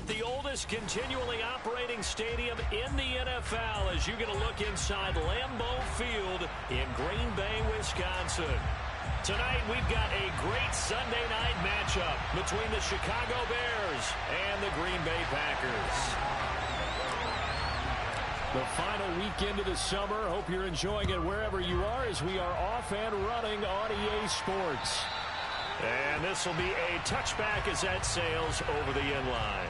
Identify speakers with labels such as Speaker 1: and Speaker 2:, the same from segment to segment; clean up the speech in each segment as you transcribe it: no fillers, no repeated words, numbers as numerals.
Speaker 1: at the oldest continually operating stadium in the NFL as you get a look inside Lambeau Field in Green Bay, Wisconsin. Tonight, we've got a great Sunday night matchup between the Chicago Bears and the Green Bay Packers. The final weekend of the summer. Hope you're enjoying it wherever you are as we are off and running on EA Sports. And this will be a touchback as that sails over the end line.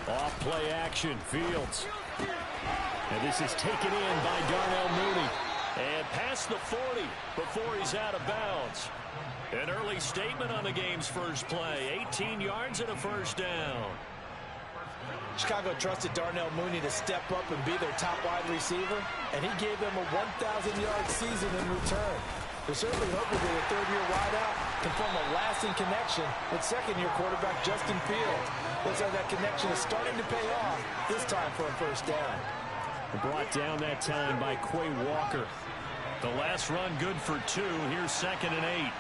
Speaker 1: Off play action, Fields. And this is taken in by Darnell Mooney. And past the 40 before he's out of bounds. An early statement on the game's first play. 18 yards and a first down.
Speaker 2: Chicago trusted Darnell Mooney to step up and be their top wide receiver, and he gave them a 1,000-yard season in return. They're certainly hoping that a third-year wideout can form a lasting connection with second-year quarterback Justin Fields. Looks like that connection is starting to pay off, this time for a first down.
Speaker 1: Brought down that time by Quay Walker. The last run good for 2. Here's 2nd and 8.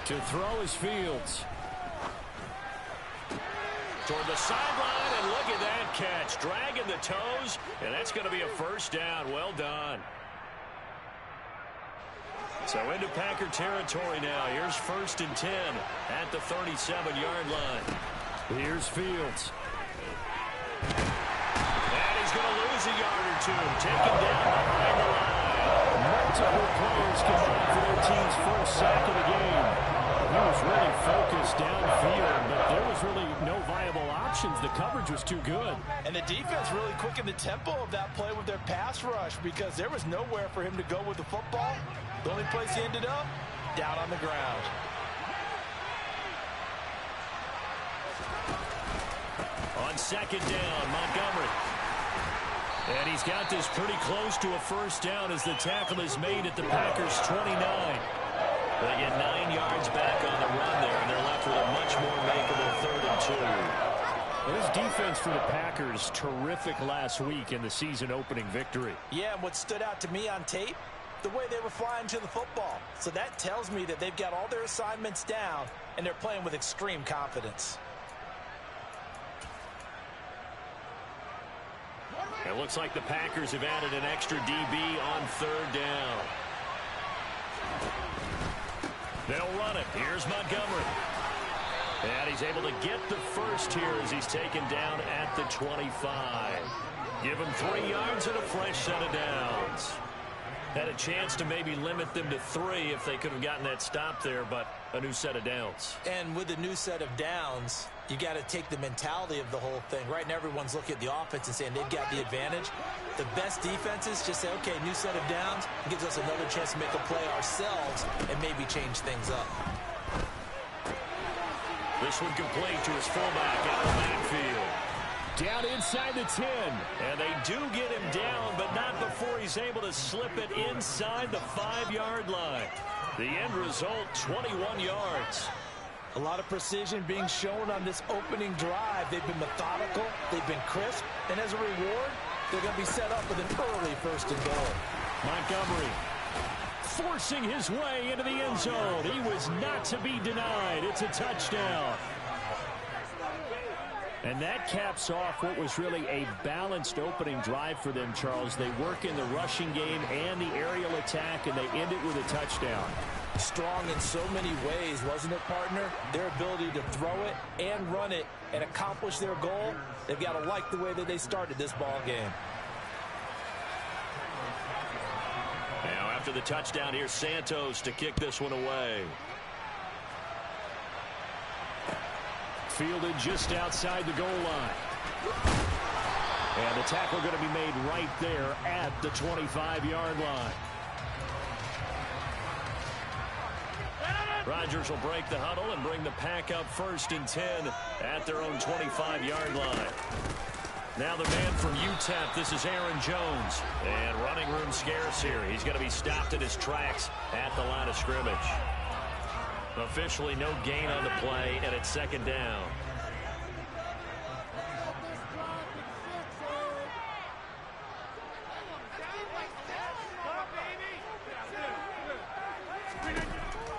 Speaker 1: To throw is Fields. Toward the sideline, and look at that catch. Dragging the toes, and that's going to be a first down. Well done. So into Packer territory now. Here's 1st and 10 at the 37-yard line. Here's Fields. And he's going to lose a yard or 2. Taken down behind the line. Multiple players combined for their team's first sack of the game. He was really focused downfield, but there was really no viable options. The coverage was too good.
Speaker 2: And the defense really quickened the tempo of that play with their pass rush because there was nowhere for him to go with the football. The only place he ended up, down on the ground.
Speaker 1: On 2nd down, Montgomery. And he's got this pretty close to a first down as the tackle is made at the Packers' 29. They get 9 yards back on the run there, and they're left with a much more makeable 3rd and 2. This defense for the Packers, terrific last week in the season-opening victory.
Speaker 2: Yeah, and what stood out to me on tape, the way they were flying to the football. So that tells me that they've got all their assignments down, and they're playing with extreme confidence.
Speaker 1: It looks like the Packers have added an extra DB on 3rd down. They'll run it. Here's Montgomery. And he's able to get the first here as he's taken down at the 25. Give him 3 yards and a fresh set of downs. Had a chance to maybe limit them to 3 if they could have gotten that stop there, but a new set of downs.
Speaker 2: And with a new set of downs, you got to take the mentality of the whole thing. Right now, everyone's looking at the offense and saying they've got the advantage. The best defenses just say, okay, new set of downs. It gives us another chance to make a play ourselves and maybe change things up.
Speaker 1: This one complete to his fullback out of the backfield. Down inside the 10. And they do get him down, but not before he's able to slip it inside the 5-yard line. The end result, 21 yards.
Speaker 2: A lot of precision being shown on this opening drive. They've been methodical, they've been crisp, and as a reward, they're going to be set up with an early 1st and goal.
Speaker 1: Montgomery forcing his way into the end zone. He was not to be denied. It's a touchdown. And that caps off what was really a balanced opening drive for them, Charles. They work in the rushing game and the aerial attack, and they end it with a touchdown.
Speaker 2: Strong in so many ways, wasn't it, partner? Their ability to throw it and run it and accomplish their goal, they've got to like the way that they started this ball game.
Speaker 1: Now, after the touchdown, here's Santos to kick this one away. Fielded just outside the goal line. And the tackle going to be made right there at the 25-yard line. Rodgers will break the huddle and bring the pack up 1st and 10 at their own 25-yard line. Now the man from UTEP, this is Aaron Jones. And running room scarce here. He's going to be stopped in his tracks at the line of scrimmage. Officially no gain on the play, and it's 2nd down.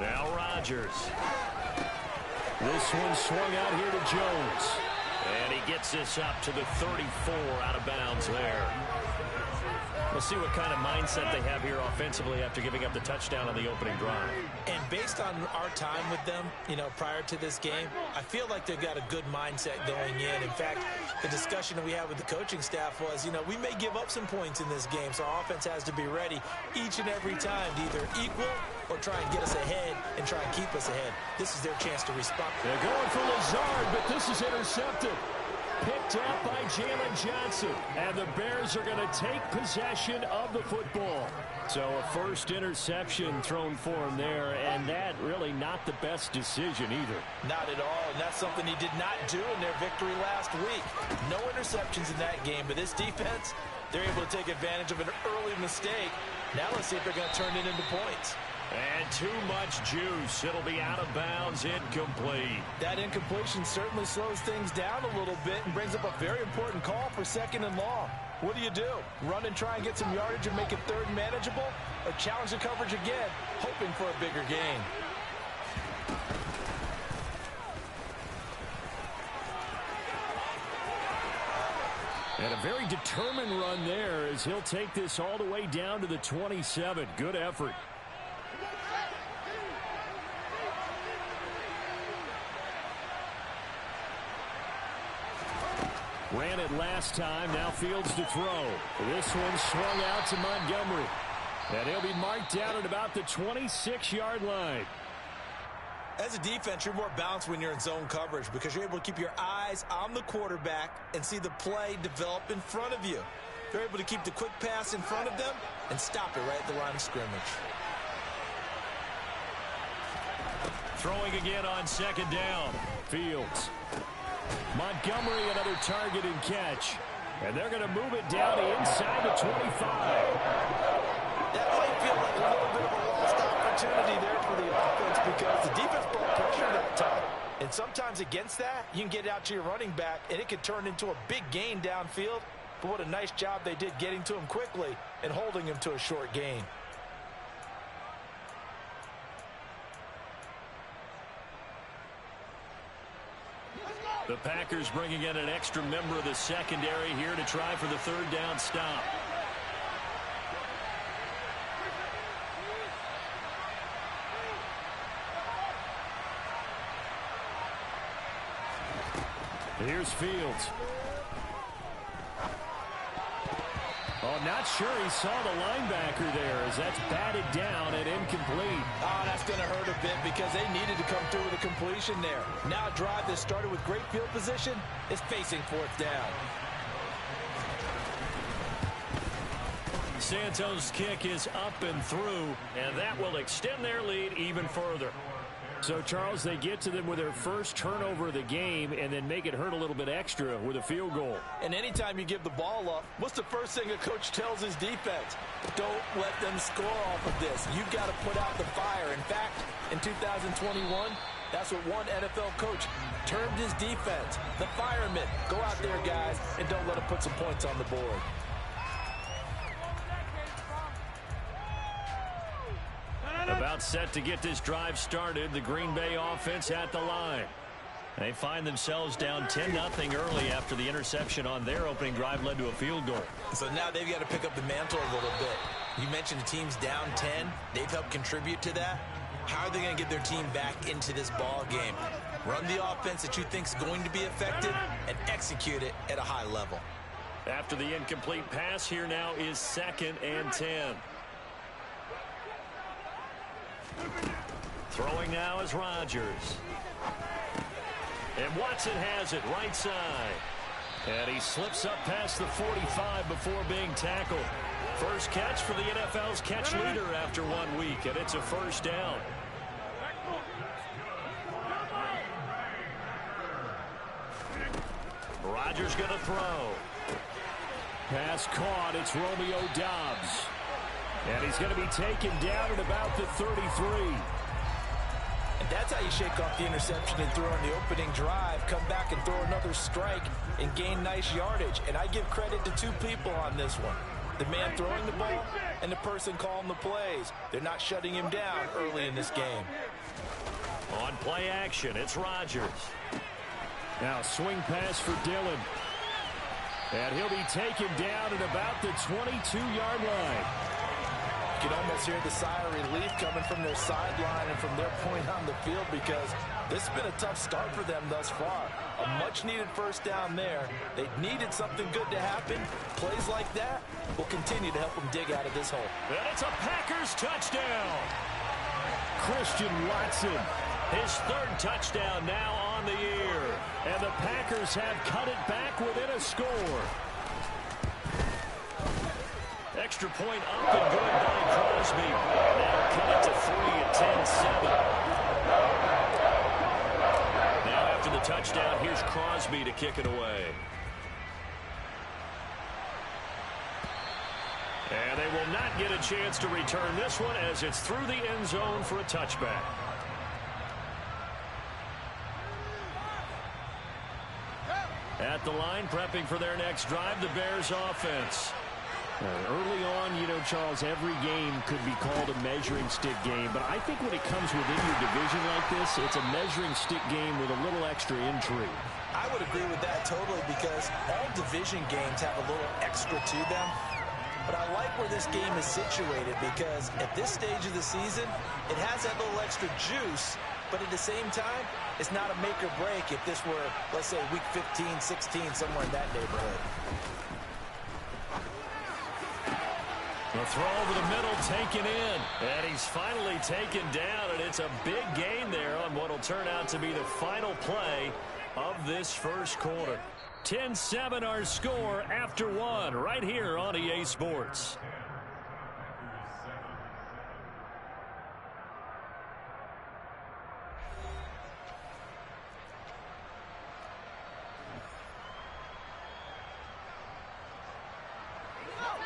Speaker 1: Now Rodgers. This one swung out here to Jones. And he gets this up to the 34 out of bounds there. We'll see what kind of mindset they have here offensively after giving up the touchdown on the opening drive.
Speaker 2: And based on our time with them, prior to this game, I feel like they've got a good mindset going in. In fact, the discussion that we had with the coaching staff was, we may give up some points in this game, so our offense has to be ready each and every time to either equal or try and get us ahead and try and keep us ahead. This is their chance to respond.
Speaker 1: They're going for Lazard, but this is intercepted. Picked up by Jalen Johnson. And the Bears are going to take possession of the football. So a first interception thrown for him there, and that really not the best decision either.
Speaker 2: Not at all, and that's something he did not do in their victory last week. No interceptions in that game, but this defense, they're able to take advantage of an early mistake. Now let's see if they're going to turn it into points.
Speaker 1: And too much juice. It'll be out of bounds, incomplete.
Speaker 2: That incompletion certainly slows things down a little bit and brings up a very important call for 2nd and long. What do? Run and try and get some yardage and make it 3rd and manageable? Or challenge the coverage again, hoping for a bigger gain?
Speaker 1: And a very determined run there as he'll take this all the way down to the 27. Good effort. Ran it last time. Now Fields to throw. This one swung out to Montgomery. And he'll be marked down at about the 26-yard line.
Speaker 2: As a defense, you're more balanced when you're in zone coverage because you're able to keep your eyes on the quarterback and see the play develop in front of you. They're able to keep the quick pass in front of them and stop it right at the line of scrimmage.
Speaker 1: Throwing again on 2nd down. Fields. Montgomery, another target and catch. And they're going to move it down to inside the 25.
Speaker 2: That might feel like a little bit of a lost opportunity there for the offense because the defense brought pressure that time. And sometimes against that, you can get out to your running back, and it can turn into a big gain downfield. But what a nice job they did getting to him quickly and holding him to a short gain.
Speaker 1: The Packers bringing in an extra member of the secondary here to try for the 3rd down stop. Here's Fields. Oh, not sure he saw the linebacker there as that's batted down and incomplete.
Speaker 2: Oh, that's going to hurt a bit because they needed to come through with a completion there. Now a drive that started with great field position is facing 4th down.
Speaker 1: Santos' kick is up and through, and that will extend their lead even further. So, Charles, they get to them with their first turnover of the game and then make it hurt a little bit extra with a field goal.
Speaker 2: And anytime you give the ball up, what's the first thing a coach tells his defense? Don't let them score off of this. You've got to put out the fire. In fact, in 2021, that's what one NFL coach termed his defense, the firemen. Go out there, guys, and don't let them put some points on the board.
Speaker 1: About set to get this drive started, the Green Bay offense at the line. They find themselves down 10-0 early after the interception on their opening drive led to a field goal.
Speaker 2: So now they've got to pick up the mantle a little bit. You mentioned the team's down 10. They've helped contribute to that. How are they going to get their team back into this ball game? Run the offense that you think is going to be effective and execute it at a high level.
Speaker 1: After the incomplete pass, here now is 2nd and 10. Throwing now is Rodgers. And Watson has it right side. And he slips up past the 45 before being tackled. First catch for the NFL's catch leader after 1 week, and it's a 1st down. Rodgers going to throw. Pass caught. It's Romeo Doubs. And he's going to be taken down at about the 33.
Speaker 2: And that's how you shake off the interception and throw in the opening drive, come back and throw another strike and gain nice yardage. And I give credit to two people on this one. The man throwing the ball and the person calling the plays. They're not shutting him down early in this game.
Speaker 1: On play action, it's Rodgers. Now swing pass for Dillon. And he'll be taken down at about the 22-yard line.
Speaker 2: You can almost hear the sigh of relief coming from their sideline and from their point on the field, because this has been a tough start for them thus far. A much-needed first down there. They needed something good to happen. Plays like that will continue to help them dig out of this hole.
Speaker 1: And it's a Packers touchdown. Christian Watson, his third touchdown now on the year. And the Packers have cut it back within a score. Extra point up and good by Crosby. Now cut it to 3 at 10-7. Now after the touchdown, here's Crosby to kick it away. And they will not get a chance to return this one as it's through the end zone for a touchback. At the line, prepping for their next drive, the Bears offense.
Speaker 3: Early on, you know, Charles, every game could be called a measuring stick game. But I think when it comes within your division like this, it's a measuring stick game with a little extra intrigue.
Speaker 2: I would agree with that totally, because all division games have a little extra to them. But I like where this game is situated, because at this stage of the season, it has that little extra juice. But at the same time, it's not a make or break if this were, let's say, week 15, 16, somewhere in that neighborhood.
Speaker 1: The throw over the middle taken in. And he's finally taken down, and it's a big gain there on what will turn out to be the final play of this first quarter. 10-7 our score after one right here on EA Sports.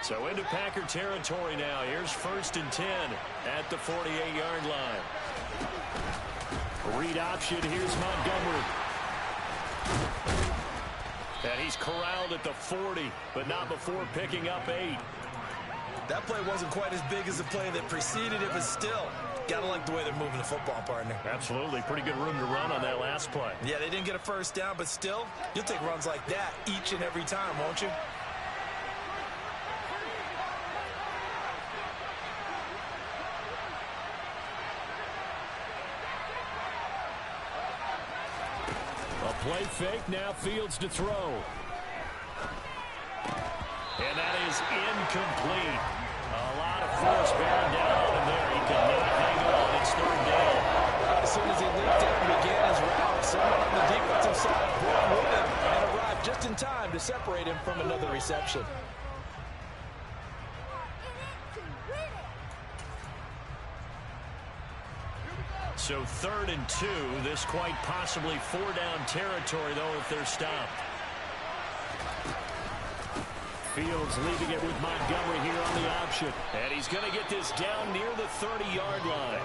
Speaker 1: So into Packer territory now. Here's 1st and 10 at the 48-yard line. Read option. Here's Montgomery. And he's corralled at the 40, but not before picking up 8.
Speaker 2: That play wasn't quite as big as the play that preceded it, but still, gotta like the way they're moving the football, partner.
Speaker 1: Absolutely. Pretty good room to run on that last play.
Speaker 2: Yeah, they didn't get a first down, but still, you'll take runs like that each and every time, won't you?
Speaker 1: Play fake, now Fields to throw. And that is incomplete. A lot of force bearing down on him there. He could not hang on. It's 3rd down.
Speaker 2: As soon as he leaped down and began his route, someone on the defensive side broke with him and arrived just in time to separate him from another reception.
Speaker 1: So 3rd and 2. This quite possibly 4-down territory, though, if they're stopped. Fields leaving it with Montgomery here on the option. And he's going to get this down near the 30-yard line.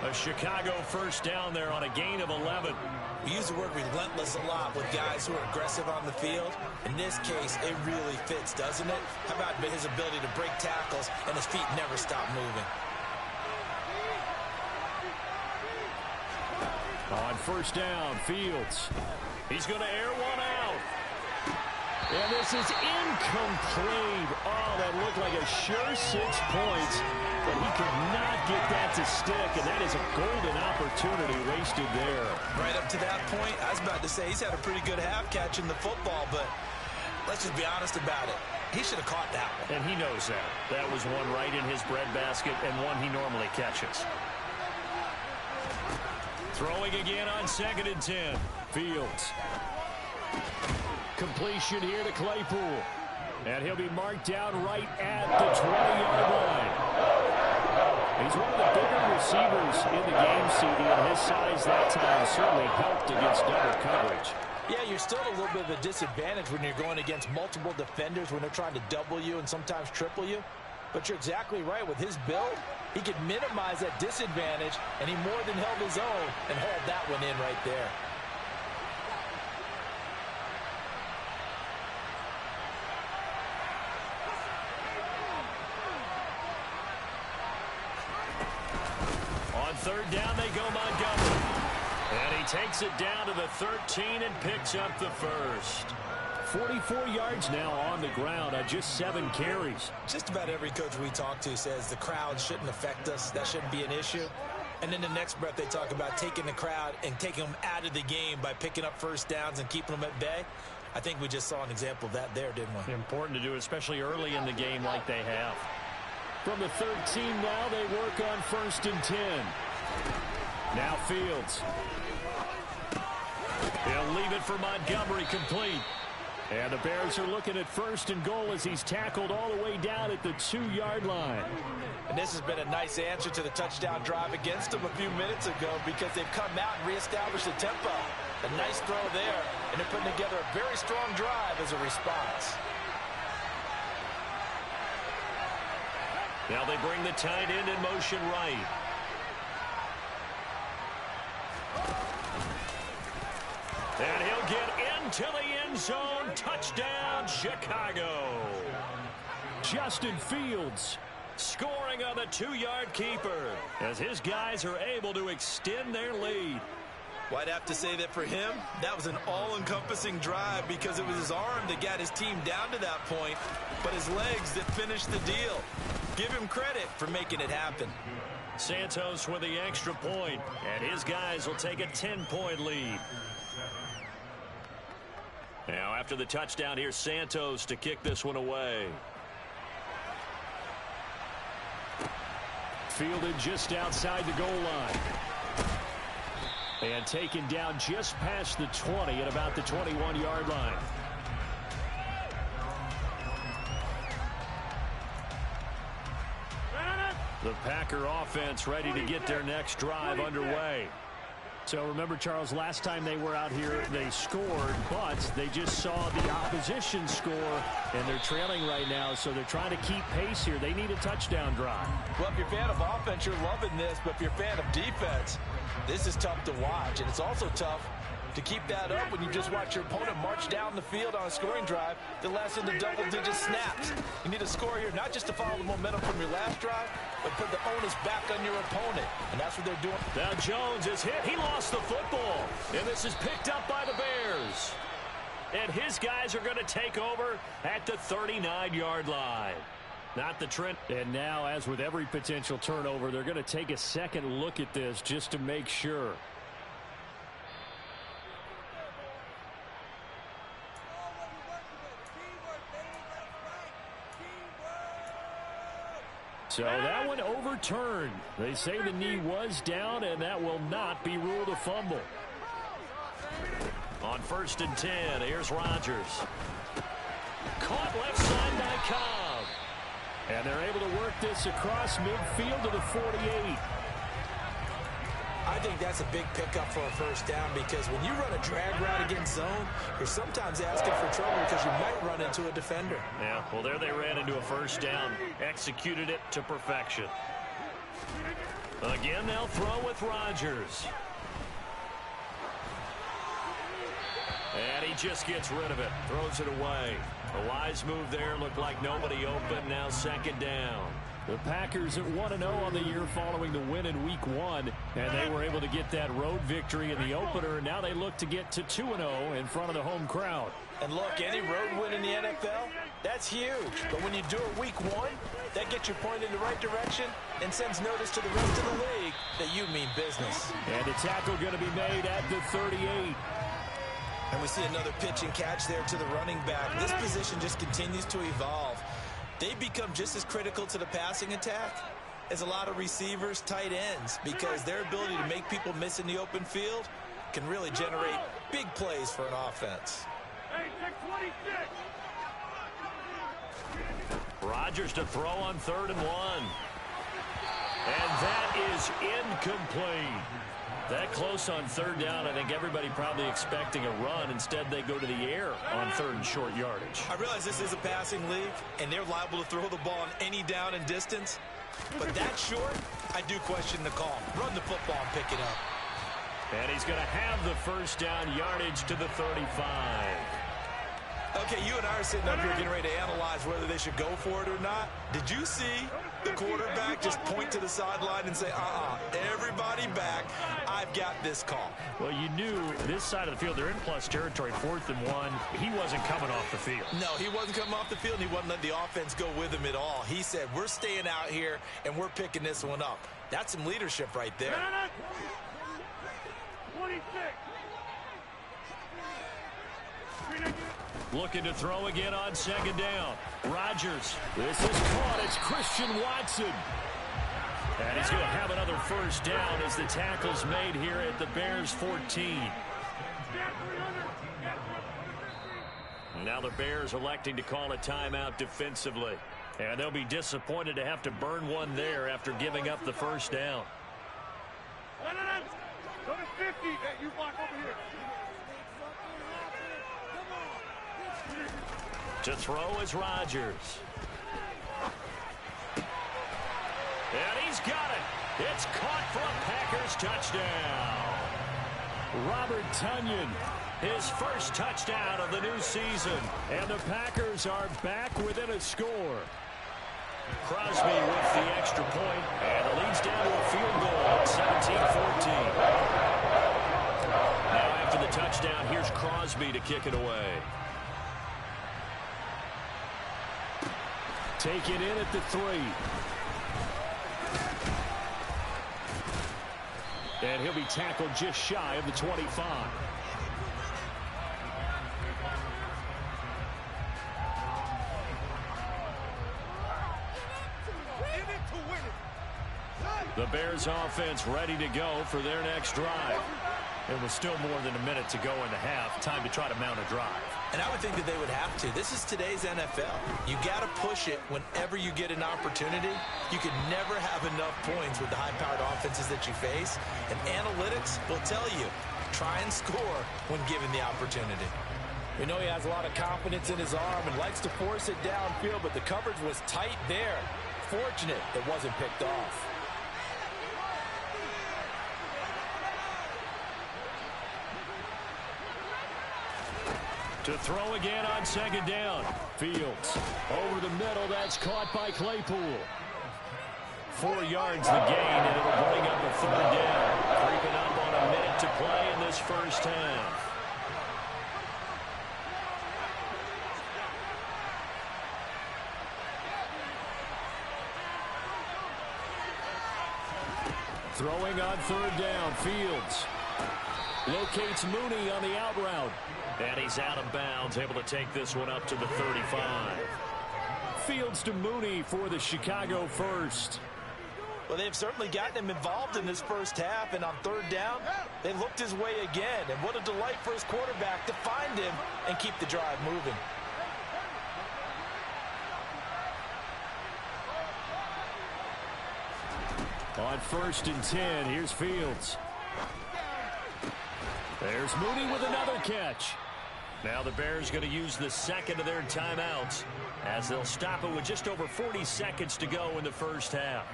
Speaker 1: A Chicago first down there on a gain of 11.
Speaker 2: We use the word relentless a lot with guys who are aggressive on the field. In this case, it really fits, doesn't it? How about his ability to break tackles and his feet never stop moving?
Speaker 1: On 1st down, Fields. He's going to air one out. And this is incomplete. Oh, that looked like a sure 6 points, but he could not get that to stick, and that is a golden opportunity wasted there.
Speaker 2: Right up to that point, I was about to say he's had a pretty good half catching the football, but let's just be honest about it. He should have caught that one.
Speaker 1: And he knows that. That was one right in his breadbasket and one he normally catches. Throwing again on 2nd and 10. Fields. Completion here to Claypool. And he'll be marked down right at the 20-yard line. He's one of the bigger receivers in the game, CD, and his size that time certainly helped against double coverage.
Speaker 2: Yeah, you're still at a little bit of a disadvantage when you're going against multiple defenders when they're trying to double you and sometimes triple you. But you're exactly right. With his build, he could minimize that disadvantage, and he more than held his own and hauled that one in right there.
Speaker 1: On third down, they go Montgomery. And he takes it down to the 13 and picks up the first.
Speaker 3: 44 yards now on the ground on just 7 carries.
Speaker 2: Just about every coach we talk to says the crowd shouldn't affect us. That shouldn't be an issue. And then the next breath they talk about taking the crowd and taking them out of the game by picking up first downs and keeping them at bay. I think we just saw an example of that there, didn't we?
Speaker 1: Important to do, especially early in the game like they have.
Speaker 3: From the 13 now, they work on 1st and 10. Now Fields.
Speaker 1: He'll leave it for Montgomery, complete.
Speaker 3: And the Bears are looking at 1st and goal as he's tackled all the way down at the 2-yard line.
Speaker 2: And this has been a nice answer to the touchdown drive against them a few minutes ago because they've come out and reestablished the tempo. A nice throw there, and they're putting together a very strong drive as a response.
Speaker 1: Now they bring the tight end in motion right. And he'll get into the end zone. Touchdown, Chicago.
Speaker 3: Justin Fields
Speaker 1: scoring on the 2-yard keeper as his guys are able to extend their lead.
Speaker 2: Well, I'd have to say that for him, that was an all-encompassing drive because it was his arm that got his team down to that point, but his legs that finished the deal. Give him credit for making it happen.
Speaker 1: Santos with the extra point, and his guys will take a 10-point lead. Now, after the touchdown, here's Santos to kick this one away.
Speaker 3: Fielded just outside the goal line. And taken down just past the 20 at about the 21-yard line. The Packer offense ready to get their next drive underway. So remember, Charles, last time they were out here, they scored, but they just saw the opposition score, and they're trailing right now, so they're trying to keep pace here. They need a touchdown drive.
Speaker 2: Well, if you're a fan of offense, you're loving this, but if you're a fan of defense, this is tough to watch, and it's also tough to keep that up when you just watch your opponent march down the field on a scoring drive that lasts into double-digit snaps. You need a score here, not just to follow the momentum from your last drive, but put the onus back on your opponent, and that's what they're doing.
Speaker 1: Now Jones is hit. He lost the football, and this is picked up by the Bears. And his guys are going to take over at the 39-yard line. Not the Trent.
Speaker 3: And now, as with every potential turnover, they're going to take a second look at this just to make sure. So that one overturned. They say the knee was down, and that will not be ruled a fumble.
Speaker 1: On 1st and 10, here's Rodgers. Caught left side by Cobb.
Speaker 3: And they're able to work this across midfield to the 48.
Speaker 2: I think that's a big pickup for a first down because when you run a drag route against zone, you're sometimes asking for trouble because you might run into a defender.
Speaker 1: Yeah, well, there they ran into a first down. Executed it to perfection. Again, they'll throw with Rodgers. And he just gets rid of it. Throws it away. A wise move there. Looked like nobody open. Now 2nd down.
Speaker 3: The Packers at 1-0 on the year following the win in Week 1, and they were able to get that road victory in the opener. Now they look to get to 2-0 in front of the home crowd.
Speaker 2: And look, any road win in the NFL, that's huge. But when you do it Week 1, that gets your point in the right direction and sends notice to the rest of the league that you mean business.
Speaker 3: And the tackle going to be made at the 38.
Speaker 2: And we see another pitch and catch there to the running back. This position just continues to evolve. They become just as critical to the passing attack as a lot of receivers, tight ends, because their ability to make people miss in the open field can really generate big plays for an offense.
Speaker 1: Rodgers to throw on 3rd and 1. And that is incomplete. That close on third down, I think everybody probably expecting a run. Instead, they go to the air on third and short yardage.
Speaker 2: I realize this is a passing league, and they're liable to throw the ball on any down and distance. But that short, I do question the call. Run the football and pick it up.
Speaker 1: And he's going to have the first down yardage to the 35.
Speaker 2: Okay, you and I are sitting up here getting ready to analyze whether they should go for it or not. Did you see the quarterback just point to the sideline and say, everybody back, I've got this call?
Speaker 3: Well, you knew this side of the field, they're in plus territory, 4th and 1. He wasn't coming off the field.
Speaker 2: No, he wasn't coming off the field, and he wasn't letting the offense go with him at all. He said, we're staying out here, and we're picking this one up. That's some leadership right there.
Speaker 4: 26.
Speaker 1: Looking to throw again on second down. Rodgers. This is caught. It's Christian Watson. And he's going to have another first down as the tackle's made here at the Bears 14. Now the Bears electing to call a timeout defensively. And they'll be disappointed to have to burn one there after giving up the first down.
Speaker 4: Go to 50. Hey, you block over here.
Speaker 1: To throw is Rodgers. And he's got it. It's caught for a Packers touchdown. Robert Tonyan, his first touchdown of the new season. And the Packers are back within a score. Crosby with the extra point, and it leads down to a field goal at 17-14. Now after the touchdown, here's Crosby to kick it away. Taken in at the 3. And he'll be tackled just shy of the 25. The Bears offense ready to go for their next drive. It was still more than a minute to go in the half. Time to try to mount a drive.
Speaker 2: And I would think that they would have to. This is today's NFL. You got to push it whenever you get an opportunity. You can never have enough points with the high-powered offenses that you face. And analytics will tell you, try and score when given the opportunity. We know he has a lot of confidence in his arm and likes to force it downfield, but the coverage was tight there. Fortunate it wasn't picked off.
Speaker 1: To throw again on second down. Fields over the middle. That's caught by Claypool. 4 yards the gain, and it'll bring up a third down. Creeping up on a minute to play in this first half. Throwing on third down. Fields locates Mooney on the out route. And he's out of bounds, able to take this one up to the 35. Fields to Mooney for the Chicago first.
Speaker 2: Well, they've certainly gotten him involved in this first half, and on third down, they looked his way again. And what a delight for his quarterback to find him and keep the drive moving.
Speaker 1: On 1st and 10, here's Fields. There's Mooney with another catch. Now the Bears going to use the second of their timeouts as they'll stop it with just over 40 seconds to go in the first half.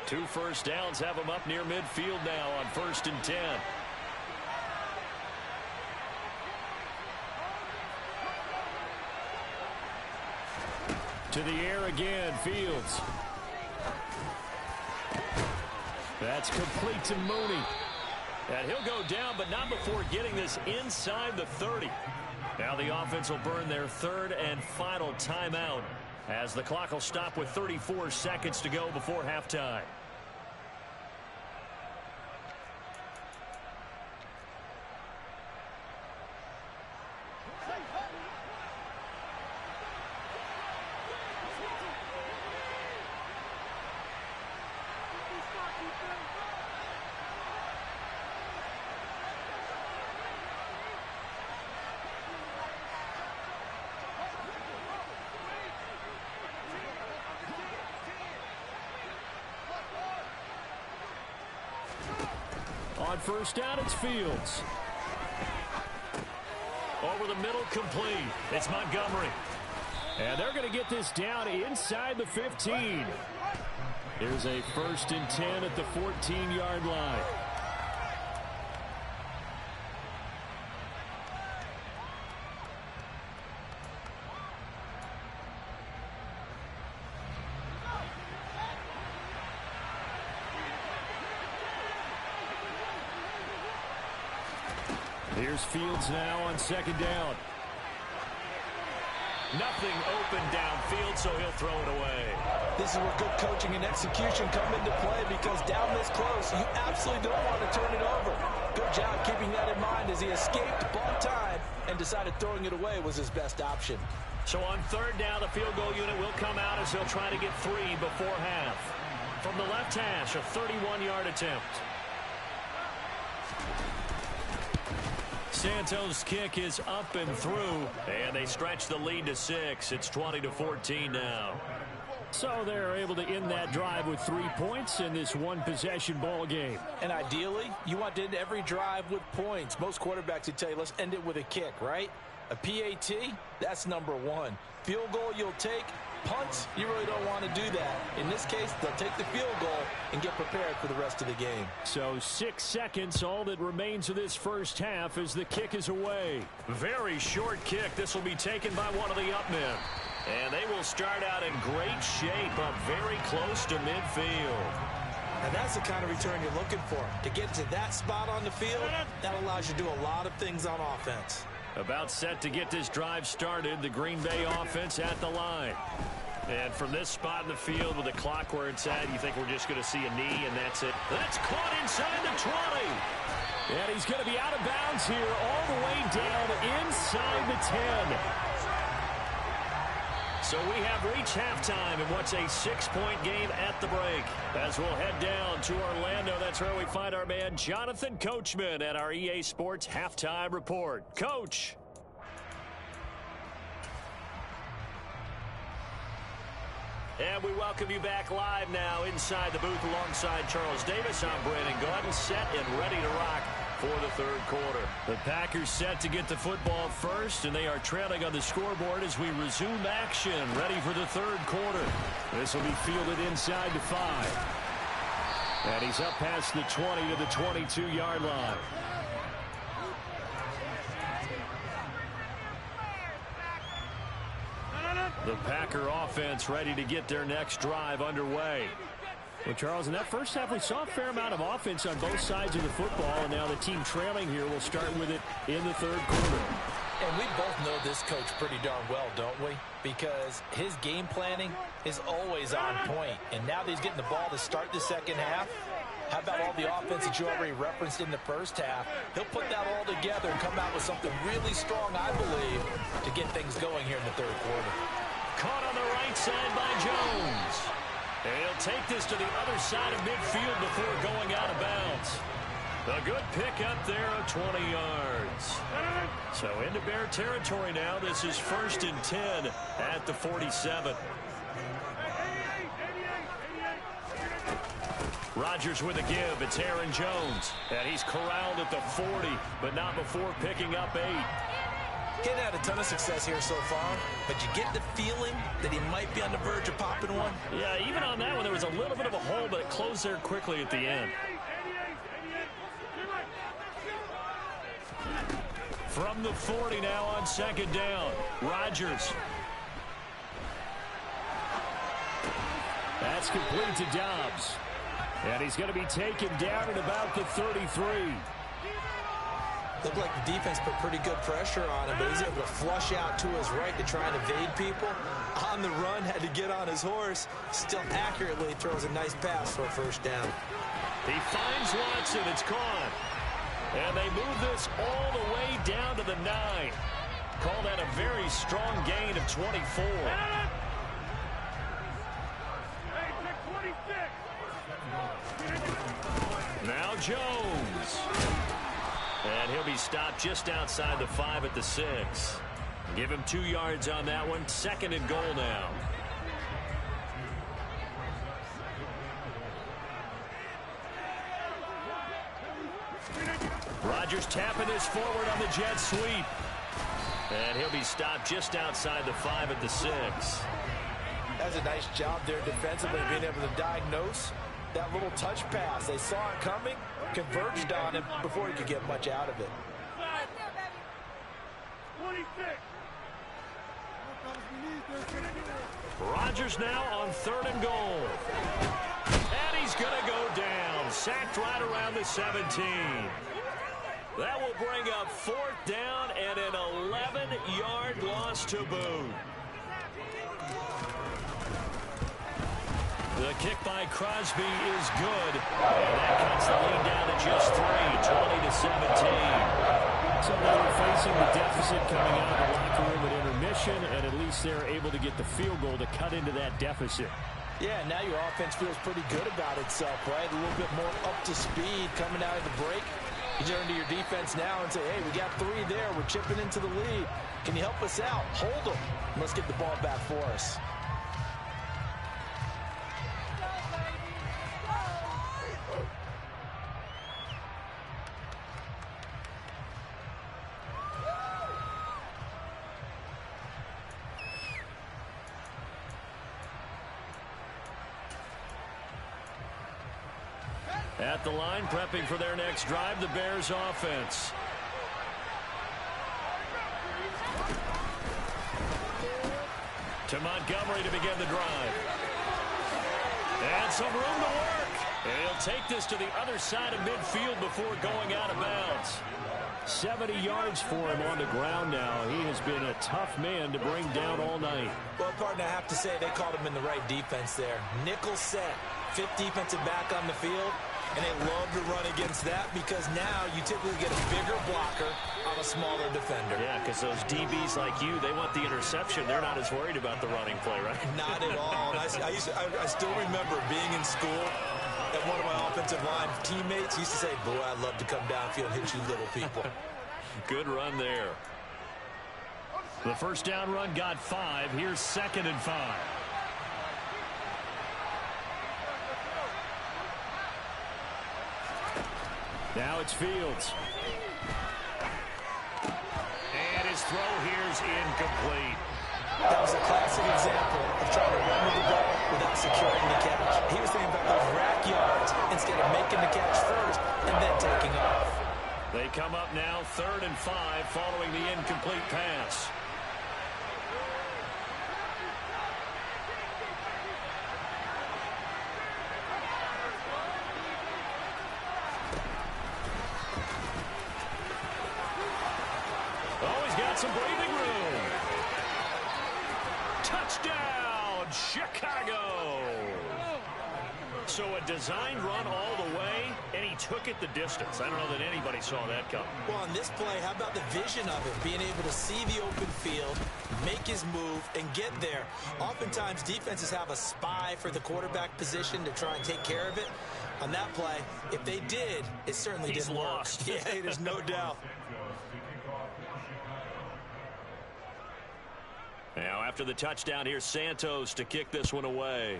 Speaker 1: Two first downs have them up near midfield now on 1st and 10. To the air again, Fields. That's complete to Mooney. And he'll go down, but not before getting this inside the 30. Now the offense will burn their third and final timeout as the clock will stop with 34 seconds to go before halftime.
Speaker 3: first down, it's Fields.
Speaker 1: Over the middle, complete. It's Montgomery.
Speaker 3: And they're going to get this down inside the 15. Here's a 1st and 10 at the 14-yard line. Here's Fields now on 2nd down.
Speaker 1: Nothing open downfield, so he'll throw it away.
Speaker 2: This is where good coaching and execution come into play, because down this close, you absolutely don't want to turn it over. Good job keeping that in mind as he escaped ball time and decided throwing it away was his best option.
Speaker 1: So on 3rd down, the field goal unit will come out as they'll try to get 3 before half. From the left hash, a 31-yard attempt. Santos' kick is up and through, and they stretch the lead to 6. It's 20-14 now.
Speaker 3: So they're able to end that drive with 3 points in this one-possession ball game.
Speaker 2: And ideally, you want to end every drive with points. Most quarterbacks would tell you, let's end it with a kick, right? A PAT, that's number 1. Field goal you'll take. Punts, you really don't want to do that. In this case, they'll take the field goal and get prepared for the rest of the game.
Speaker 3: So 6 seconds, all that remains of this first half as the kick is away.
Speaker 1: Very short kick. This will be taken by one of the up men. And they will start out in great shape, up very close to midfield.
Speaker 2: And that's the kind of return you're looking for. To get to that spot on the field, that allows you to do a lot of things on offense.
Speaker 1: About set to get this drive started, the Green Bay offense at the line. And from this spot in the field with the clock where it's at, you think we're just going to see a knee, and that's it. That's caught inside the 20.
Speaker 3: And he's going to be out of bounds here all the way down inside the 10.
Speaker 1: So we have reached halftime in what's a 6-point game at the break. As we'll head down to Orlando, that's where we find our man Jonathan Coachman at our EA Sports Halftime Report. Coach. And we welcome you back live now inside the booth alongside Charles Davis. I'm Brandon Gaudin, set and ready to rock for the 3rd quarter. The Packers set to get the football first, and they are trailing on the scoreboard as we resume action, ready for the 3rd quarter. This will be fielded inside the 5. And he's up past the 20 to the 22-yard line. The Packer offense ready to get their next drive underway.
Speaker 3: Well, Charles, in that first half, we saw a fair amount of offense on both sides of the football, and now the team trailing here will start with it in the 3rd quarter.
Speaker 2: And we both know this coach pretty darn well, don't we? Because his game planning is always on point. And now that he's getting the ball to start the 2nd half, how about all the offense that you already referenced in the first half? He'll put that all together and come out with something really strong, I believe, to get things going here in the 3rd quarter.
Speaker 1: Caught on the right side by Jones. And he'll take this to the other side of midfield before going out of bounds. A good pick up there of 20 yards. So into Bear territory now. This is 1st and 10 at the 47. Rodgers with a give. It's Aaron Jones. And he's corralled at the 40, but not before picking up 8.
Speaker 2: He's had a ton of success here so far, but you get the feeling that he might be on the verge of popping one.
Speaker 1: Yeah, even on that one, there was a little bit of a hole, but it closed there quickly at the end. From the 40 now on 2nd down, Rodgers.
Speaker 3: That's complete to Dobbs. And he's going to be taken down at about the 33.
Speaker 2: Looked like the defense put pretty good pressure on him, but he's able to flush out to his right to try and evade people. On the run, had to get on his horse. Still accurately throws a nice pass for a 1st down.
Speaker 1: He finds Watson. It's caught. And they move this all the way down to the 9. Call that a very strong gain of 24. Now Jones. And he'll be stopped just outside the 5 at the 6. Give him 2 yards on that one. 2nd and goal now. Rodgers tapping this forward on the jet sweep. And he'll be stopped just outside the 5 at the 6.
Speaker 2: That's a nice job there defensively, being able to diagnose that little touch pass. They saw it coming, converged on him before he could get much out of it.
Speaker 4: 26.
Speaker 1: Rodgers now on 3rd and goal. And he's going to go down. Sacked right around the 17. That will bring up 4th down and an 11-yard loss to boot. The kick by Crosby is good. And that cuts the lead down to just 3, 20-17.
Speaker 3: So they were facing the deficit coming out of the locker room at intermission, and at least they're able to get the field goal to cut into that deficit.
Speaker 2: Yeah, now your offense feels pretty good about itself, right? A little bit more up to speed coming out of the break. You turn to your defense now and say, hey, we got 3 there. We're chipping into the lead. Can you help us out? Hold them. Let's get the ball back for us.
Speaker 1: At the line, prepping for their next drive, the Bears offense. To Montgomery to begin the drive. And some room to work. And he'll take this to the other side of midfield before going out of bounds.
Speaker 3: 70 yards for him on the ground now. He has been a tough man to bring down all night.
Speaker 2: Well, partner, I have to say they called him in the right defense there. Nickel set, 5th defensive back on the field. And they love to run against that because now you typically get a bigger blocker on a smaller defender.
Speaker 1: Yeah, because those DBs like you, they want the interception. They're not as worried about the running play, right?
Speaker 2: Not at all. And I still remember being in school, and one of my offensive line teammates used to say, boy, I'd love to come downfield and hit you little people.
Speaker 1: Good run there. The first down run got 5. Here's 2nd and 5. Now it's Fields. And his throw here's incomplete.
Speaker 2: That was a classic example of trying to run with the ball without securing the catch. He was thinking about those rack yards instead of making the catch first and then taking off.
Speaker 1: They come up now 3rd and 5 following the incomplete pass. Some breathing room. Touchdown, Chicago. So a designed run all the way, and he took it the distance. I don't know that anybody saw that coming.
Speaker 2: Well, on this play, how about the vision of it? Being able to see the open field, make his move, and get there. Oftentimes, defenses have a spy for the quarterback position to try and take care of it. On that play, if they did, it certainly didn't work.
Speaker 1: Lost.
Speaker 2: Yeah, there's no doubt.
Speaker 1: Now, after the touchdown, here's Santos to kick this one away.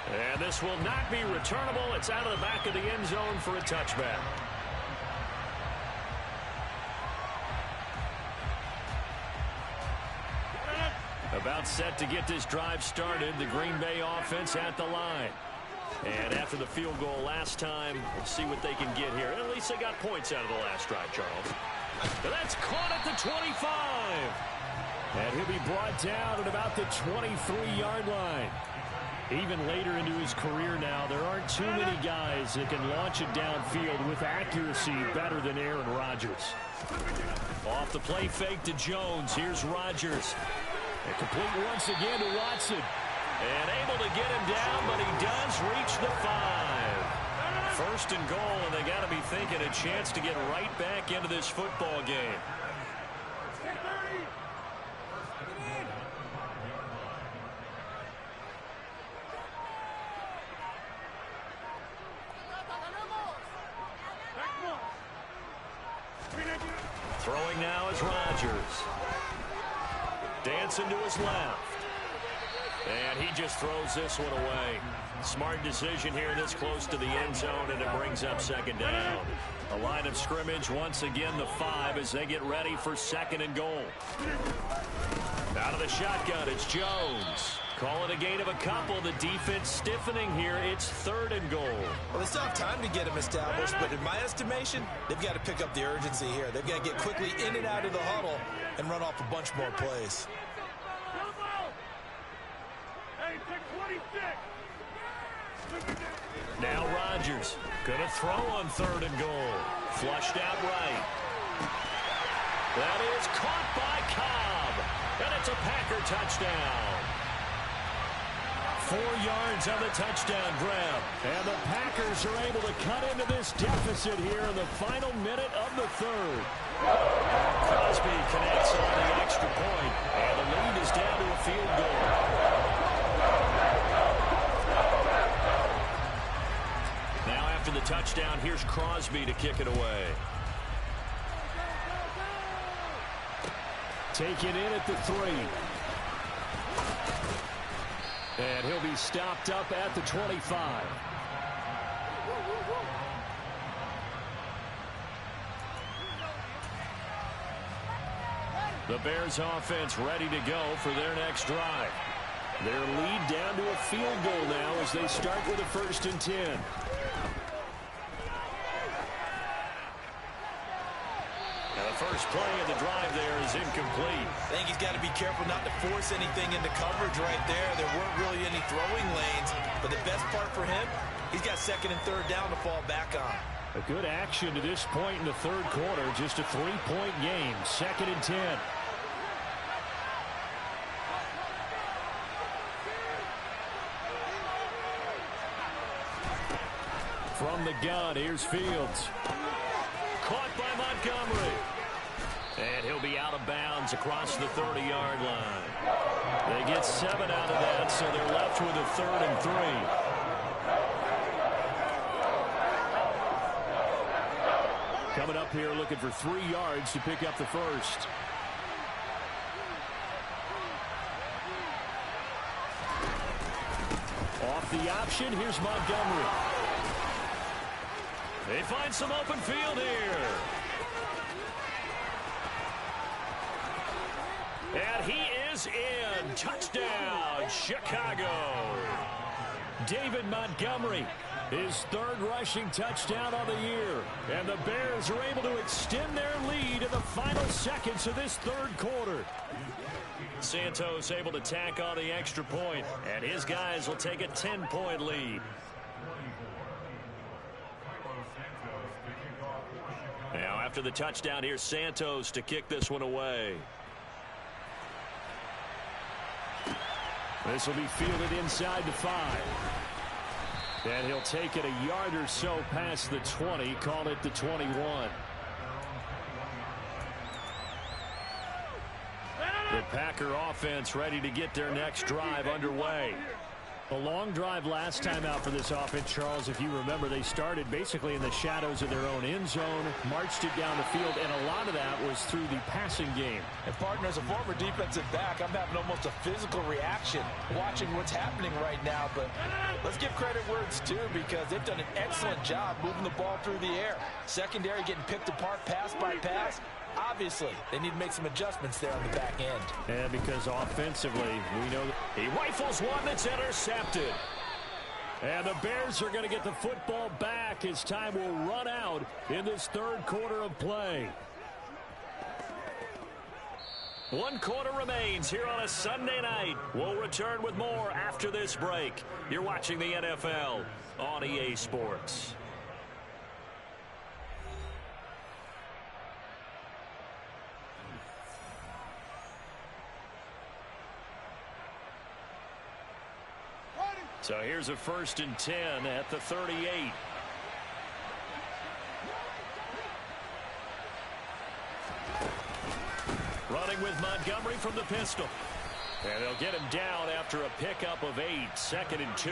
Speaker 1: And this will not be returnable. It's out of the back of the end zone for a touchback. About set to get this drive started. The Green Bay offense at the line. And after the field goal last time, we'll see what they can get here. At least they got points out of the last drive, Charles. But that's caught at the 25.
Speaker 3: And he'll be brought down at about the 23-yard line. Even later into his career now, there aren't too many guys that can launch it downfield with accuracy better than Aaron Rodgers.
Speaker 1: Off the play fake to Jones. Here's Rodgers.
Speaker 3: And complete once again to Watson.
Speaker 1: And able to get him down, but he does reach the 5. 1st and goal, and they got to be thinking a chance to get right back into this football game. Throwing now is Rodgers. Dancing to his left. And he just throws this one away. Smart decision here this close to the end zone, and it brings up second down. A line of scrimmage, once again the 5 as they get ready for second and goal. Out of the shotgun, it's Jones. Call it a gain of a couple. The defense stiffening here. It's third and goal.
Speaker 2: Well, they still have time to get him established, but in my estimation, they've got to pick up the urgency here. They've got to get quickly in and out of the huddle and run off a bunch more plays.
Speaker 4: Hey, pick 26.
Speaker 1: Now Rodgers gonna throw on third and goal. Flushed out right. That is caught by Cobb. And it's a Packer touchdown.
Speaker 3: 4 yards on the touchdown grab. And the Packers are able to cut into this deficit here in the final minute of the third.
Speaker 1: Crosby connects on the extra point, and the lead is down to a field goal. Now after the touchdown, here's Crosby to kick it away.
Speaker 3: Take it in at the 3. And he'll be stopped up at the 25.
Speaker 1: The Bears offense ready to go for their next drive. Their lead down to a field goal now as they start with a 1st and 10. First play of the drive there is incomplete.
Speaker 2: I think he's got to be careful not to force anything into coverage right there. There weren't really any throwing lanes, but the best part for him, he's got 2nd and 3rd down to fall back on.
Speaker 3: A good action to this point in the third quarter. Just a 3-point game. 2nd and 10. From the gun, here's Fields.
Speaker 1: Caught by Montgomery. And he'll be out of bounds across the 30-yard line. They get 7 out of that, so they're left with a 3rd and 3.
Speaker 3: Coming up here looking for 3 yards to pick up the first. Off the option, here's Montgomery.
Speaker 1: They find some open field here. And he is in. Touchdown, Chicago.
Speaker 3: David Montgomery, his 3rd rushing touchdown of the year. And the Bears are able to extend their lead in the final seconds of this third quarter.
Speaker 1: Santos able to tack on the extra point, and his guys will take a 10-point lead. Now after the touchdown, here's Santos to kick this one away.
Speaker 3: This will be fielded inside the 5. And he'll take it a yard or so past the 20, call it the 21.
Speaker 1: The Packer offense ready to get their next drive underway.
Speaker 3: A long drive last time out for this offense, Charles. If you remember, they started basically in the shadows of their own end zone, marched it down the field, and a lot of that was through the passing game.
Speaker 2: And, partner, as a former defensive back, I'm having almost a physical reaction watching what's happening right now. But let's give credit where it's due, because they've done an excellent job moving the ball through the air. Secondary getting picked apart pass by pass. Obviously, they need to make some adjustments there on the back end.
Speaker 3: And because offensively, we know that
Speaker 1: he rifles one that's intercepted.
Speaker 3: And the Bears are going to get the football back as time will run out in this third quarter of play.
Speaker 1: 1 quarter remains here on a Sunday night. We'll return with more after this break. You're watching the NFL on EA Sports. So here's a 1st and 10 at the 38. Running with Montgomery from the pistol. And they'll get him down after a pickup of 8. 2nd and 2.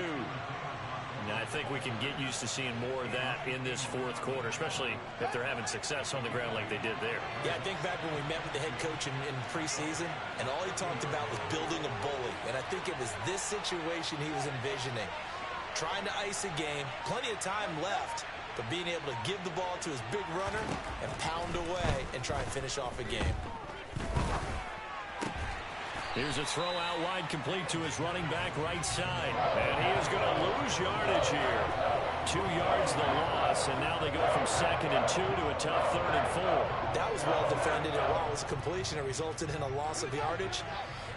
Speaker 1: I think we can get used to seeing more of that in this fourth quarter, especially if they're having success on the ground like they did there.
Speaker 2: Yeah, I think back when we met with the head coach in preseason, and all he talked about was building a bully. And I think it was this situation he was envisioning. Trying to ice a game, plenty of time left, but being able to give the ball to his big runner and pound away and try and finish off a game.
Speaker 3: Here's a throw out wide, complete to his running back right side. And he is going to lose yardage here. 2 yards the loss, and now they go from 2nd and 2 to a tough 3rd and 4.
Speaker 2: That was well defended, and while it was a completion, it resulted in a loss of yardage.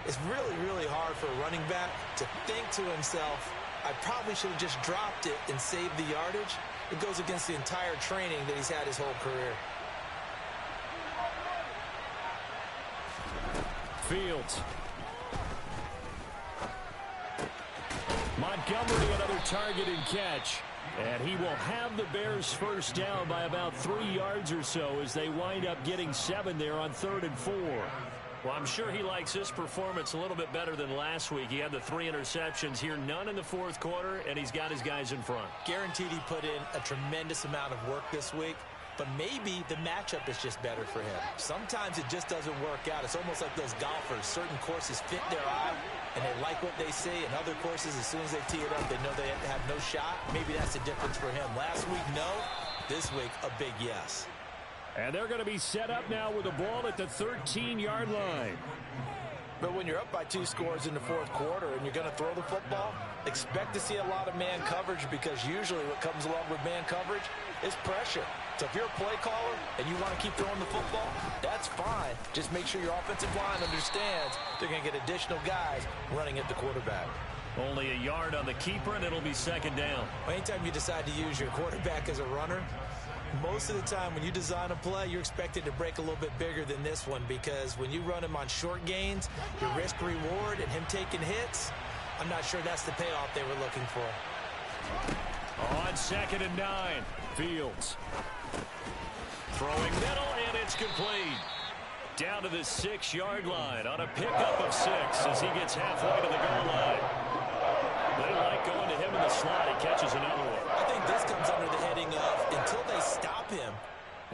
Speaker 2: It's really, really hard for a running back to think to himself, I probably should have just dropped it and saved the yardage. It goes against the entire training that he's had his whole career.
Speaker 3: Fields. Montgomery, another target and catch. And he will have the Bears first down by about 3 yards or so as they wind up getting 7 there on 3rd and 4.
Speaker 1: Well, I'm sure he likes this performance a little bit better than last week. He had the 3 interceptions here, none in the fourth quarter, and he's got his guys in front.
Speaker 2: Guaranteed he put in a tremendous amount of work this week, but maybe the matchup is just better for him. Sometimes it just doesn't work out. It's almost like those golfers. Certain courses fit their eye, and they like what they see, and other courses, as soon as they tee it up, they know they have no shot. Maybe that's the difference for him. Last week, no. This week, a big yes.
Speaker 3: And they're going to be set up now with the ball at the 13-yard line.
Speaker 2: But when you're up by 2 scores in the fourth quarter and you're going to throw the football, expect to see a lot of man coverage, because usually what comes along with man coverage is pressure. So if you're a play caller and you want to keep throwing the football, that's fine. Just make sure your offensive line understands they're going to get additional guys running at the quarterback.
Speaker 1: Only a yard on the keeper, and it'll be 2nd down.
Speaker 2: Anytime you decide to use your quarterback as a runner, most of the time when you design a play, you're expected to break a little bit bigger than this one, because when you run him on short gains, your risk-reward and him taking hits, I'm not sure that's the payoff they were looking for.
Speaker 3: On 2nd and 9, Fields.
Speaker 1: Throwing middle, and it's complete. Down to the 6-yard line on a pickup of 6 as he gets halfway to the goal line. They like going to him in the slot. He catches another one.
Speaker 2: I think this comes under the heading of, until they stop him,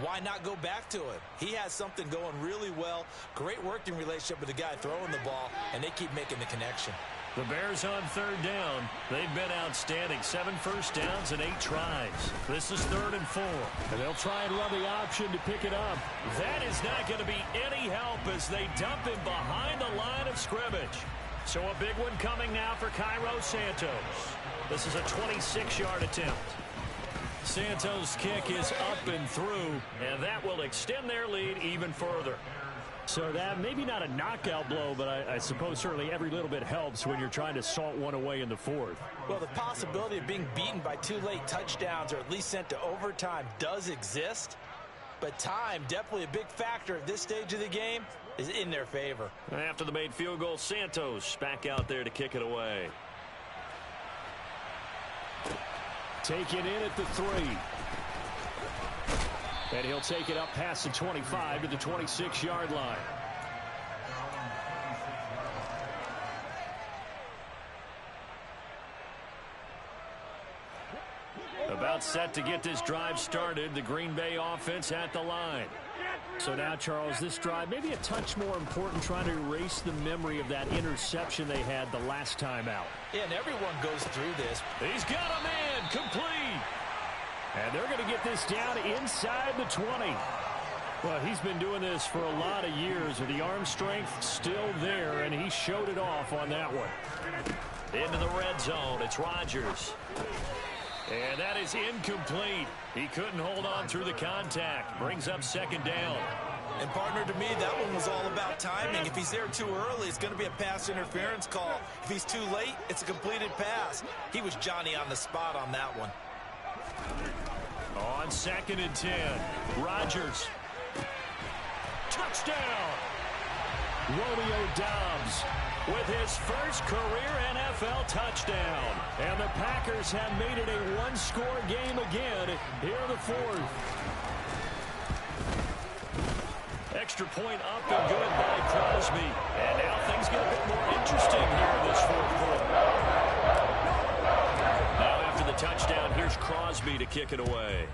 Speaker 2: why not go back to it? He has something going really well. Great working relationship with the guy throwing the ball, and they keep making the connection.
Speaker 1: The Bears on 3rd down. They've been outstanding. 7 first downs and 8 tries. This is 3rd and 4.
Speaker 3: And they'll try and run the option to pick it up.
Speaker 1: That is not going to be any help as they dump him behind the line of scrimmage. So a big one coming now for Cairo Santos. This is a 26-yard attempt. Santos' kick is up and through, and that will extend their lead even further.
Speaker 3: So that maybe not a knockout blow, but I suppose certainly every little bit helps when you're trying to salt one away in the fourth.
Speaker 2: Well, the possibility of being beaten by 2 late touchdowns, or at least sent to overtime, does exist. But time, definitely a big factor at this stage of the game, is in their favor.
Speaker 1: After the made field goal, Santos back out there to kick it away.
Speaker 3: Taken in at the 3. And he'll take it up past the 25 to the 26-yard line. About set to get this drive started. The Green Bay offense at the line. So now, Charles, this drive maybe a touch more important, trying to erase the memory of that interception they had the last time out.
Speaker 2: Yeah, and everyone goes through this.
Speaker 1: He's got a man complete.
Speaker 3: And they're going to get this down inside the 20. Well, he's been doing this for a lot of years with the arm strength still there, and he showed it off on that one.
Speaker 1: Into the red zone, it's Rodgers. And that is incomplete. He couldn't hold on through the contact. Brings up 2nd down.
Speaker 2: And partner, to me, that one was all about timing. If he's there too early, it's going to be a pass interference call. If he's too late, it's a completed pass. He was Johnny on the spot on that one.
Speaker 3: On 2nd and 10, Rodgers. Touchdown! Romeo Doubs with his first career NFL touchdown. And the Packers have made it a one-score game again here in the fourth.
Speaker 1: Extra point up and good by Crosby. And now things get a bit more interesting here in this fourth quarter. Now after the touchdown. Crosby to kick it away.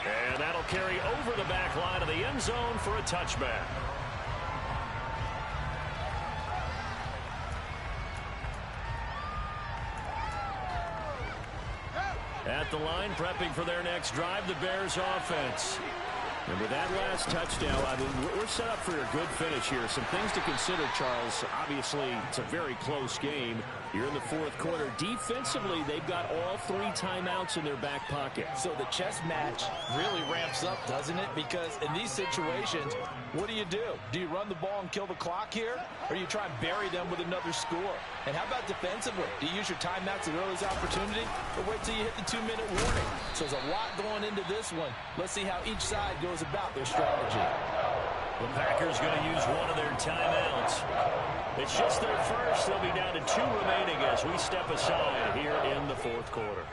Speaker 1: And that'll carry over the back line of the end zone for a touchback. At the line, prepping for their next drive, the Bears offense. And with that last touchdown, I mean, we're set up for a good finish here. Some things to consider, Charles. Obviously, it's a very close game. You're in the fourth quarter. Defensively, they've got all 3 timeouts in their back pocket.
Speaker 2: So the chess match really ramps up, doesn't it? Because in these situations, what do? Do you run the ball and kill the clock here? Or do you try and bury them with another score? And how about defensively? Do you use your timeouts at earliest opportunity? Or wait till you hit the 2-minute warning? So there's a lot going into this one. Let's see how each side goes about their strategy.
Speaker 1: The Packers going to use one of their timeouts. It's just their first. They'll be down to 2 remaining as we step aside here in the fourth quarter.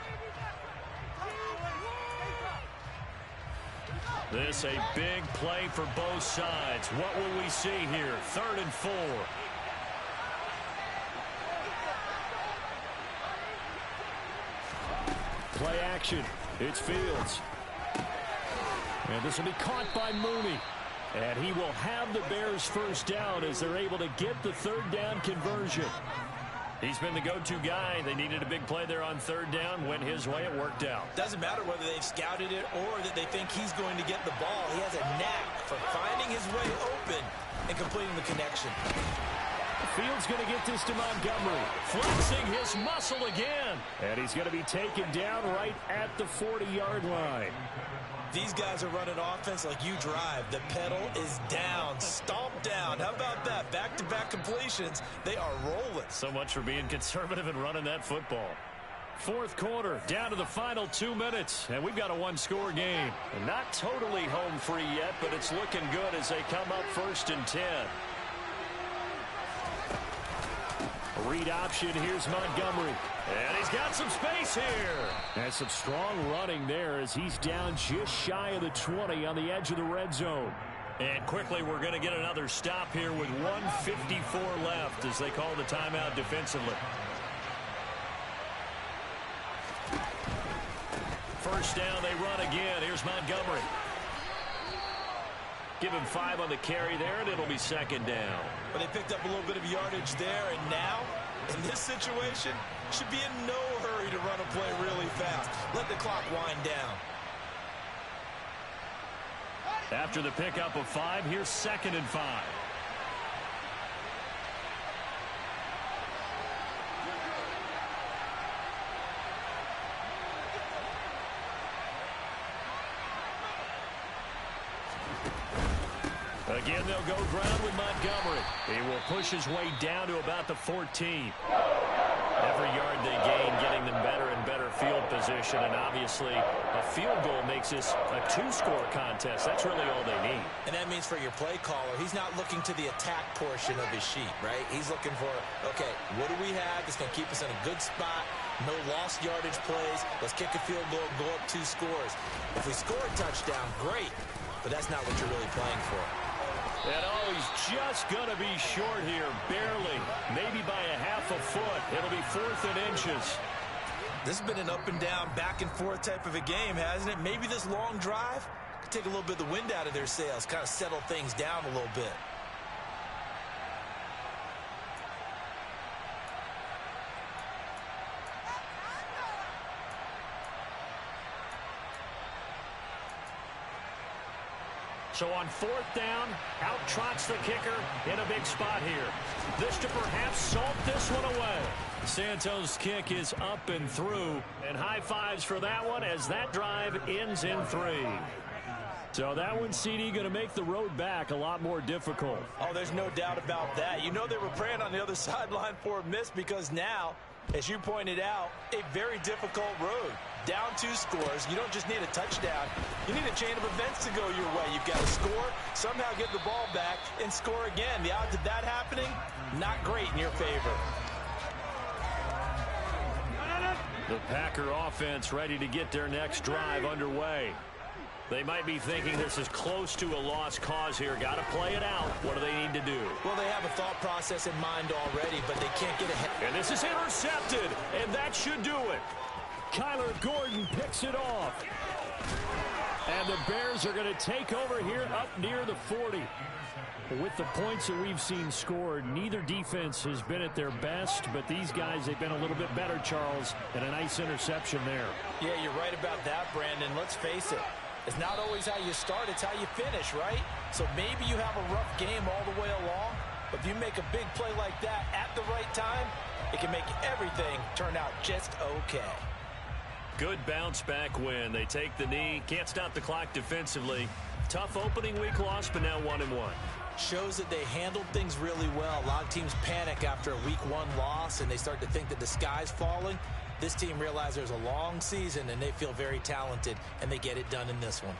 Speaker 1: This a big play for both sides. What will we see here? 3rd and 4. Play action. It's Fields. And this will be caught by Mooney. And he will have the Bears first down as they're able to get the 3rd down conversion. He's been the go-to guy. They needed a big play there on 3rd down. Went his way. It worked out.
Speaker 2: Doesn't matter whether they've scouted it or that they think he's going to get the ball. He has a knack for finding his way open and completing the connection.
Speaker 1: Fields going to get this to Montgomery. Flexing his muscle again. And he's going to be taken down right at the 40-yard line.
Speaker 2: These guys are running offense like you drive. The pedal is down, stomped down. How about that? Back-to-back completions. They are rolling.
Speaker 1: So much for being conservative and running that football. Fourth quarter, down to the final 2 minutes, and we've got a 1-score game. And not totally home free yet, but it's looking good as they come up 1st and 10. Read option. Here's Montgomery. And he's got some space here. And some strong running there as he's down just shy of the 20 on the edge of the red zone. And quickly, we're going to get another stop here with 1:54 left as they call the timeout defensively. First down, they run again. Here's Montgomery. Give him 5 on the carry there, and it'll be 2nd down.
Speaker 2: But they picked up a little bit of yardage there, and now, in this situation, should be in no hurry to run a play really fast. Let the clock wind down.
Speaker 1: After the pickup of 5, here's 2nd and 5. Again, they'll go ground with Montgomery. He will push his way down to about the 14. Every yard they gain, getting them better and better field position. And obviously, a field goal makes this a 2-score contest. That's really all they need.
Speaker 2: And that means for your play caller, he's not looking to the attack portion of his sheet, right? He's looking for, okay, what do we have that's going to keep us in a good spot? No lost yardage plays. Let's kick a field goal, go up 2 scores. If we score a touchdown, great. But that's not what you're really playing for.
Speaker 1: And oh, he's just going to be short here, barely, maybe by a half a foot. It'll be 4th and inches.
Speaker 2: This has been an up and down, back and forth type of a game, hasn't it? Maybe this long drive could take a little bit of the wind out of their sails, kind of settle things down a little bit.
Speaker 1: So on 4th down, out trots the kicker in a big spot here. This to perhaps salt this one away. Santos' kick is up and through. And high fives for that one as that drive ends in 3. So that one, CD, going to make the road back a lot more difficult.
Speaker 2: Oh, there's no doubt about that. You know they were praying on the other sideline for a miss because now, as you pointed out, a very difficult road. Down 2 scores. You don't just need a touchdown. You need a chain of events to go your way. You've got to score, somehow get the ball back, and score again. The odds of that happening, not great in your favor.
Speaker 1: The Packer offense ready to get their next drive underway. They might be thinking this is close to a lost cause here. Got to play it out. What do they need to do?
Speaker 2: Well, they have a thought process in mind already, but they can't get ahead.
Speaker 1: And this is intercepted, and that should do it.
Speaker 3: Kyler Gordon picks it off. And the Bears are going to take over here up near the 40. With the points that we've seen scored, neither defense has been at their best, but these guys, they've been a little bit better, Charles, and a nice interception there.
Speaker 2: Yeah, you're right about that, Brandon. Let's face it. It's not always how you start, it's how you finish, right? So maybe you have a rough game all the way along, but if you make a big play like that at the right time, it can make everything turn out just okay.
Speaker 1: Good bounce-back win. They take the knee. Can't stop the clock defensively. Tough opening week loss, but now 1-1.
Speaker 2: Shows that they handled things really well. A lot of teams panic after a week 1 loss, and they start to think that the sky's falling. This team realizes there's a long season, and they feel very talented, and they get it done in this one.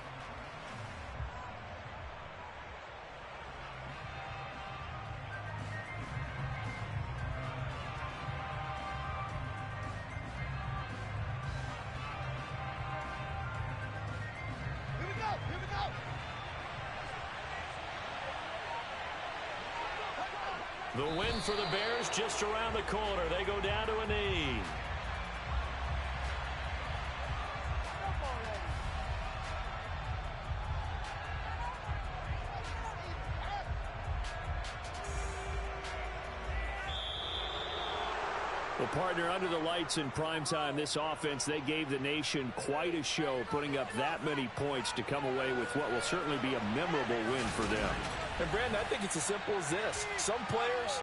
Speaker 1: The win for the Bears just around the corner. They go down to a knee.
Speaker 3: Well, partner, under the lights in primetime, this offense, they gave the nation quite a show, putting up that many points to come away with what will certainly be a memorable win for them.
Speaker 2: And, Brandon, I think it's as simple as this. Some players